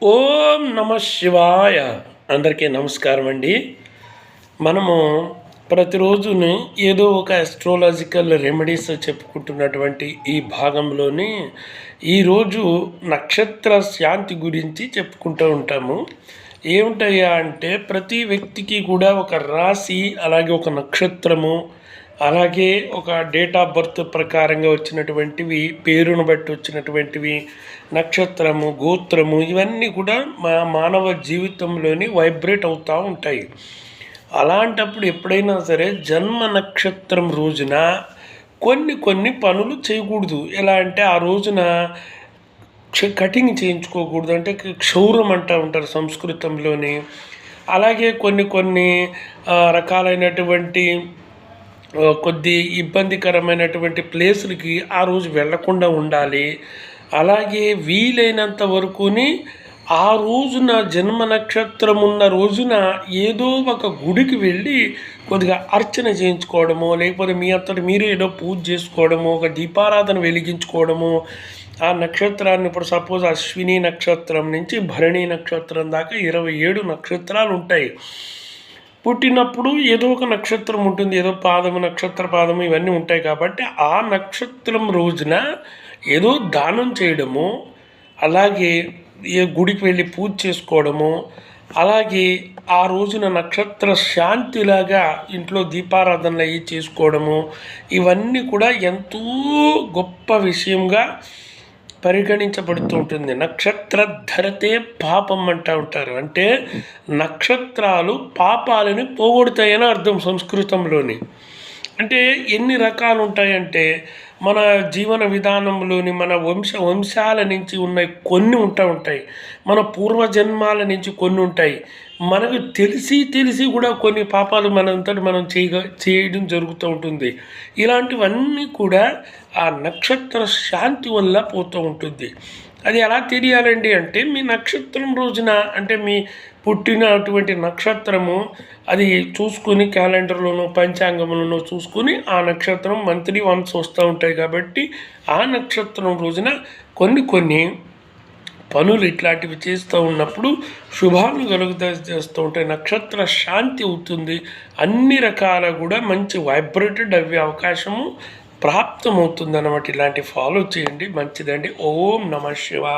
ఓం నమ శివాయ. అందరికీ నమస్కారం అండి. మనము ప్రతిరోజుని ఏదో ఒక అస్ట్రాలజికల్ రెమెడీస్ చెప్పుకుంటున్నటువంటి ఈ భాగంలోని ఈరోజు నక్షత్ర శాంతి గురించి చెప్పుకుంటూ ఉంటాము. ఏమిటయ్యా అంటే ప్రతి వ్యక్తికి కూడా ఒక రాశి, అలాగే ఒక నక్షత్రము, అలాగే ఒక డేట్ ఆఫ్ బర్త్ ప్రకారంగా వచ్చినటువంటివి, పేరును బట్టి వచ్చినటువంటివి, నక్షత్రము, గోత్రము, ఇవన్నీ కూడా మానవ జీవితంలోని వైబ్రేట్ అవుతూ ఉంటాయి. అలాంటప్పుడు ఎప్పుడైనా సరే జన్మ నక్షత్రం రోజున కొన్ని పనులు చేయకూడదు. ఎలా అంటే ఆ రోజున కటింగ్ చేయించుకోకూడదు, అంటే క్షౌరం అంటూ ఉంటారు సంస్కృతంలోని. అలాగే కొన్ని రకాలైనటువంటి కొద్ది ఇబ్బందికరమైనటువంటి ప్లేసులకి ఆ రోజు వెళ్లకుండా ఉండాలి. అలాగే వీలైనంత వరకుని ఆ రోజున జన్మ నక్షత్రం ఉన్న రోజున ఏదో ఒక గుడికి వెళ్ళి కొద్దిగా అర్చన చేయించుకోవడము, లేకపోతే మీ అంతటి మీరే ఏదో పూజ చేసుకోవడము, ఒక దీపారాధన వెలిగించుకోవడము. ఆ నక్షత్రాన్ని ఇప్పుడు సపోజ్ అశ్విని నక్షత్రం నుంచి భరణి నక్షత్రం దాకా 27 నక్షత్రాలు ఉంటాయి. పుట్టినప్పుడు ఏదో ఒక నక్షత్రం ఉంటుంది, ఏదో పాదము, నక్షత్ర పాదము, ఇవన్నీ ఉంటాయి. కాబట్టి ఆ నక్షత్రం రోజున ఏదో దానం చేయడము, అలాగే ఏ గుడికి వెళ్ళి పూజ చేసుకోవడము, అలాగే ఆ రోజున నక్షత్ర శాంతిలాగా ఇంట్లో దీపారాధనలు అయ్యి చేసుకోవడము, ఇవన్నీ కూడా ఎంతో గొప్ప విషయంగా పరిగణించబడుతూ ఉంటుంది. నక్షత్ర ధరతే పాపం అంటూ ఉంటారు. అంటే నక్షత్రాలు పాపాలని పోగొడతాయని అర్థం సంస్కృతంలోని. అంటే ఎన్ని రకాలు ఉంటాయంటే మన జీవన విధానంలోని మన వంశాల నుంచి ఉన్న కొన్ని ఉంటాయి, మన పూర్వజన్మాల నుంచి కొన్ని ఉంటాయి. మనకు తెలిసి కూడా కొన్ని పాపాలు మనంతటి మనం చేయడం జరుగుతూ ఉంటుంది. ఇలాంటివన్నీ కూడా ఆ నక్షత్ర శాంతి వల్ల పోతూ ఉంటుంది. అది ఎలా తెలియాలండి అంటే మీ నక్షత్రం రోజున, అంటే మీ పుట్టినటువంటి నక్షత్రము అది చూసుకుని క్యాలెండర్లోనో పంచాంగంలోనో చూసుకుని ఆ నక్షత్రం మంత్లీ వన్స్ వస్తూ ఉంటాయి. కాబట్టి ఆ నక్షత్రం రోజున కొన్ని పనులు ఇట్లాంటివి చేస్తూ ఉన్నప్పుడు శుభాలు చేస్తూ ఉంటాయి. నక్షత్ర శాంతి అవుతుంది. అన్ని రకాల కూడా మంచి వైబ్రేటెడ్ అయ్యే అవకాశము ప్రాప్తమవుతుంది అన్నమాట. ఇలాంటి ఫాలో చేయండి, మంచిదండి. ఓం నమ శివాయ.